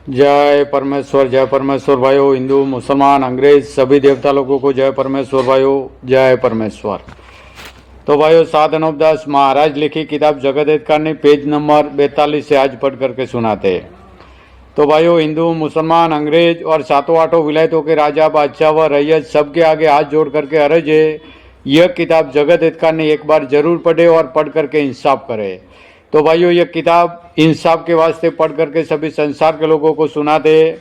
जय परमेश्वर भाइयों, हिंदू मुसलमान अंग्रेज सभी देवता लोगों को जय परमेश्वर भाइयों, जय परमेश्वर। तो भाइयों, सात अनूपदास महाराज लिखी किताब जगत हित कारणी पेज नंबर 42 से आज पढ़ करके सुनाते हैं। तो भाइयों, हिंदू मुसलमान अंग्रेज और सातों आठों विलायतों के राजा बादशाह व रैयत सबके आगे हाथ जोड़ करके अर्ज है, यह किताब जगत हित कारणी एक बार जरूर पढ़े और पढ़ करके इंसाफ करे। तो भाइयों, यह किताब इंसाफ के वास्ते पढ़ करके सभी संसार के लोगों को सुना दे।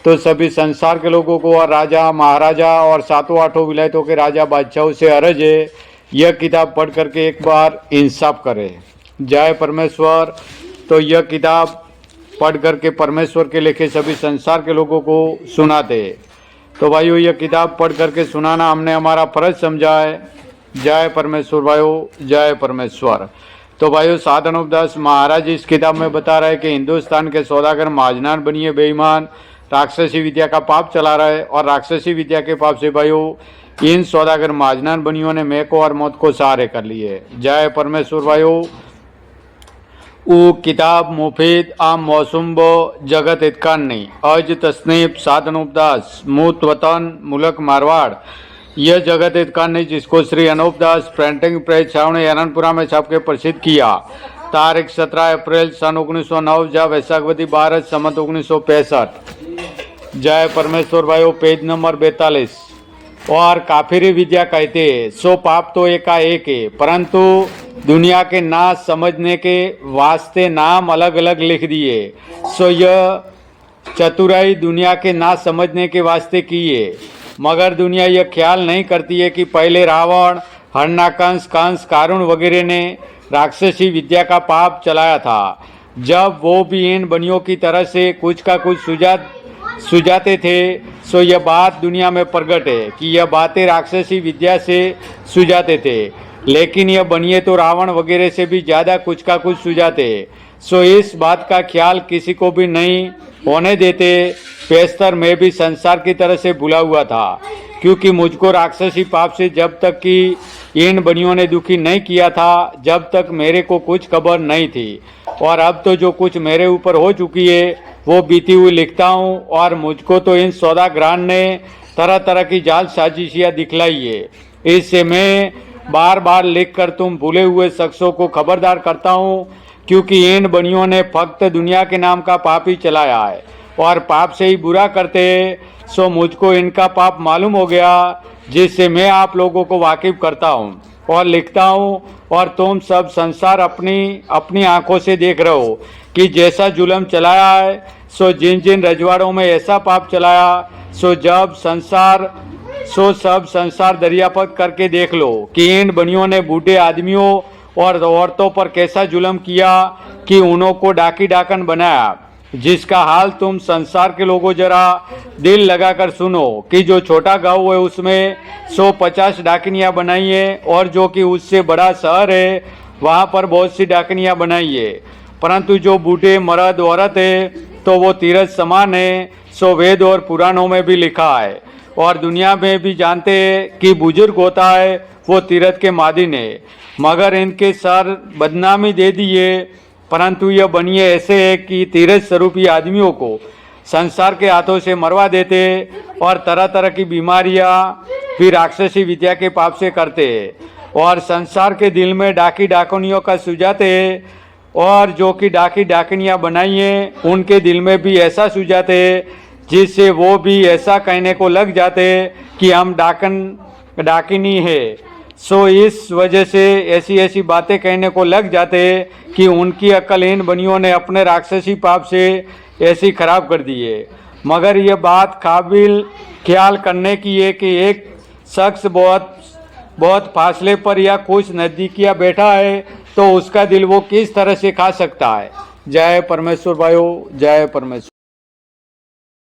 तो सभी संसार के लोगों को और राजा महाराजा और सातों आठों विलायतों के राजा बादशाहों से अर्ज है, यह किताब पढ़ करके एक बार इंसाफ करे। जय परमेश्वर। तो यह किताब पढ़ करके परमेश्वर के लेखे सभी संसार के लोगों को सुनाते। तो भाइयों, यह किताब पढ़ करके सुनाना हमने हमारा फर्ज समझा है। जय परमेश्वर भाइयों, जय परमेश्वर। तो भाइयों, सात अनूपदास महाराज इस किताब में बता रहे हैं कि हिंदुस्तान के सौदागर महाजनान बनिए बेईमान, राक्षसी विद्या का पाप चला रहा है और राक्षसी विद्या के पाप से भाइयों इन सौदागर महाजनान बनियों ने मैं को और मौत को सहारे कर लिए। जय परमेश्वर भाइयों। ऊ किताब मुफीद आम मौसुम बो जगत हित कारणी अज तसनीफ सात अनूपदास मूत वतन मुल्क मारवाड़। यह जगत हित कारणी जिसको श्री अनूपदास प्रिंटिंग प्रेस छावनी एरनपुरा में छाप के प्रसिद्ध किया, तारीख 17 अप्रैल सन 1909 जा वैशाखवती 12 संवत 1965। जय परमेश्वर भाइयों, पेज नंबर 42। और काफिरी विद्या कहते हैं सो पाप तो एकाएक है, परंतु दुनिया के ना समझने के वास्ते नाम अलग अलग लिख दिए। सो यह चतुराई दुनिया के ना समझने के वास्ते की है, मगर दुनिया यह ख्याल नहीं करती है कि पहले रावण, हरणाकंस, कंस, कारुण वगैरह ने राक्षसी विद्या का पाप चलाया था। जब वो भी इन बनियों की तरह से कुछ का कुछ सुझाते थे, सो यह बात दुनिया में प्रकट है कि यह बातें राक्षसी विद्या से सुझाते थे, लेकिन यह बनिए तो रावण वगैरह से भी ज़्यादा कुछ का कुछ सुझाते। सो इस बात का ख्याल किसी को भी नहीं होने देते। पेस्तर मैं भी संसार की तरह से भुला हुआ था, क्योंकि मुझको राक्षसी पाप से जब तक कि इन बनियों ने दुखी नहीं किया था, जब तक मेरे को कुछ खबर नहीं थी। और अब तो जो कुछ मेरे ऊपर हो चुकी है वो बीती हुई लिखता हूँ, और मुझको तो इन सौदागरान ने तरह तरह की जाल साजिशियाँ दिखलाई है। इससे मैं बार बार लिख कर तुम भूले हुए शख्सों को खबरदार करता हूँ, क्योंकि इन बनियों ने फक्त दुनिया के नाम का पाप ही चलाया है और पाप से ही बुरा करते हैं। सो मुझको इनका पाप मालूम हो गया, जिससे मैं आप लोगों को वाकिफ करता हूँ और लिखता हूँ, और तुम सब संसार अपनी अपनी आंखों से देख रहे हो कि जैसा जुल्म चलाया है। सो जिन जिन रजवाड़ों में ऐसा पाप चलाया, सो सब संसार दरियापत करके देख लो कि इन बनियों ने बूढ़े आदमियों और औरतों पर कैसा जुल्म किया कि उन्हों को डाकी डाकन बनाया, जिसका हाल तुम संसार के लोगों जरा दिल लगाकर सुनो कि जो छोटा गांव है उसमें 150 डाकनियाँ बनाई है, और जो कि उससे बड़ा शहर है वहाँ पर बहुत सी डाकनियाँ बनाई है, परंतु जो बूढ़े मर्द औरत है तो वो तीरथ समान है। सो वेद और पुराणों में भी लिखा है और दुनिया में भी जानते हैं कि बुजुर्ग होता है वो तीरथ के मादिन है, मगर इनके सर बदनामी दे दिए। परंतु यह बनिए ऐसे है कि तीरथ स्वरूपी आदमियों को संसार के हाथों से मरवा देते और तरह तरह की बीमारियां भी राक्षसी विद्या के पाप से करते, और संसार के दिल में डाकी डाकनियों का सुझाते, और जो कि डाकी डाकनियाँ बनाई हैं उनके दिल में भी ऐसा सुझाते जिससे वो भी ऐसा कहने को लग जाते कि हम डाकिनी है। सो इस वजह से ऐसी ऐसी बातें कहने को लग जाते कि उनकी अक्ल इन बनियों ने अपने राक्षसी पाप से ऐसी खराब कर दी है। मगर यह बात काबिल ख्याल करने की है कि एक शख्स बहुत फासले पर या कुछ नज़दीकिया बैठा है तो उसका दिल वो किस तरह से खा सकता है। जय परमेश्वर भाइयों, जय परमेश्वर।